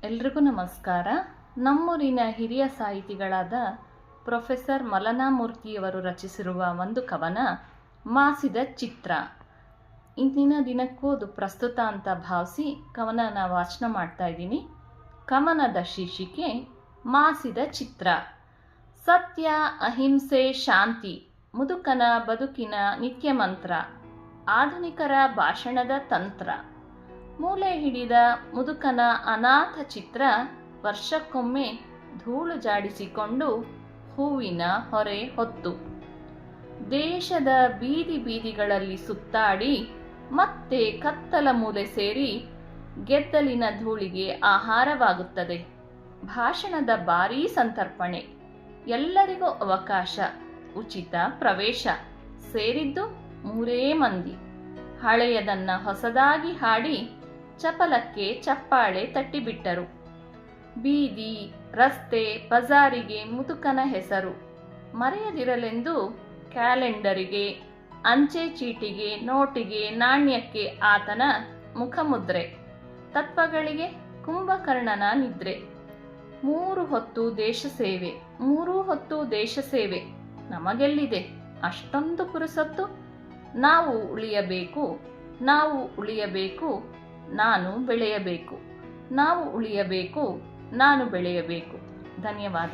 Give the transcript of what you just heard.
ಎಲ್ರಿಗೂ ನಮಸ್ಕಾರ. ನಮ್ಮೂರಿನ ಹಿರಿಯ ಸಾಹಿತಿಗಳಾದ ಪ್ರೊಫೆಸರ್ ಮಲನಾಮೂರ್ತಿಯವರು ರಚಿಸಿರುವ ಒಂದು ಕವನ ಮಾಸಿದ ಚಿತ್ರ. ಇಂದಿನ ದಿನಕ್ಕೂ ಅದು ಪ್ರಸ್ತುತ ಅಂತ ಭಾವಿಸಿ ಕವನನ ವಾಚನ ಮಾಡ್ತಾ ಇದ್ದೀನಿ. ಕವನದ ಶೀರ್ಷಿಕೆ ಮಾಸಿದ ಚಿತ್ರ. ಸತ್ಯ, ಅಹಿಂಸೆ, ಶಾಂತಿ ಮುದುಕನ ಬದುಕಿನ ನಿತ್ಯ ಮಂತ್ರ, ಆಧುನಿಕರ ಭಾಷಣದ ತಂತ್ರ. ಮೂಲೆ ಹಿಡಿದ ಮುದುಕನ ಅನಾಥ ಚಿತ್ರ ವರ್ಷಕ್ಕೊಮ್ಮೆ ಧೂಳು ಜಾಡಿಸಿಕೊಂಡು ಹೂವಿನ ಹೊರೆ ಹೊತ್ತು ದೇಶದ ಬೀದಿ ಬೀದಿಗಳಲ್ಲಿ ಸುತ್ತಾಡಿ ಮತ್ತೆ ಕತ್ತಲ ಮೂಲೆ ಸೇರಿ ಗೆದ್ದಲಿನ ಧೂಳಿಗೆ ಆಹಾರವಾಗುತ್ತದೆ. ಭಾಷಣದ ಭಾರೀ ಸಂತರ್ಪಣೆ, ಎಲ್ಲರಿಗೂ ಅವಕಾಶ, ಉಚಿತ ಪ್ರವೇಶ. ಸೇರಿದ್ದು 3 ಮಂದಿ. ಹಳೆಯದನ್ನ ಹೊಸದಾಗಿ ಹಾಡಿ ಚಪಲಕ್ಕೆ ಚಪ್ಪಾಳೆ ತಟ್ಟಿಬಿಟ್ಟರು. ಬೀದಿ, ರಸ್ತೆ, ಬಜಾರಿಗೆ ಮುದುಕನ ಹೆಸರು ಮರೆಯದಿರಲೆಂದು ಕ್ಯಾಲೆಂಡರಿಗೆ, ಅಂಚೆ ಚೀಟಿಗೆ, ನೋಟಿಗೆ, ನಾಣ್ಯಕ್ಕೆ ಆತನ ಮುಖಮುದ್ರೆ. ತತ್ವಗಳಿಗೆ ಕುಂಭಕರ್ಣನ ನಿದ್ರೆ. 3 ಹೊತ್ತು ದೇಶ ಸೇವೆ, 3 ಹೊತ್ತು ದೇಶ ಸೇವೆ. ನಮಗೆಲ್ಲಿದೆ ಅಷ್ಟೊಂದು ಪುರುಸೊತ್ತು? ನಾವು ಉಳಿಯಬೇಕು, ನಾವು ಉಳಿಯಬೇಕು, ನಾನು ಬೆಳೆಯಬೇಕು. ನಾವು ಉಳಿಯಬೇಕು, ನಾನು ಬೆಳೆಯಬೇಕು. ಧನ್ಯವಾದ.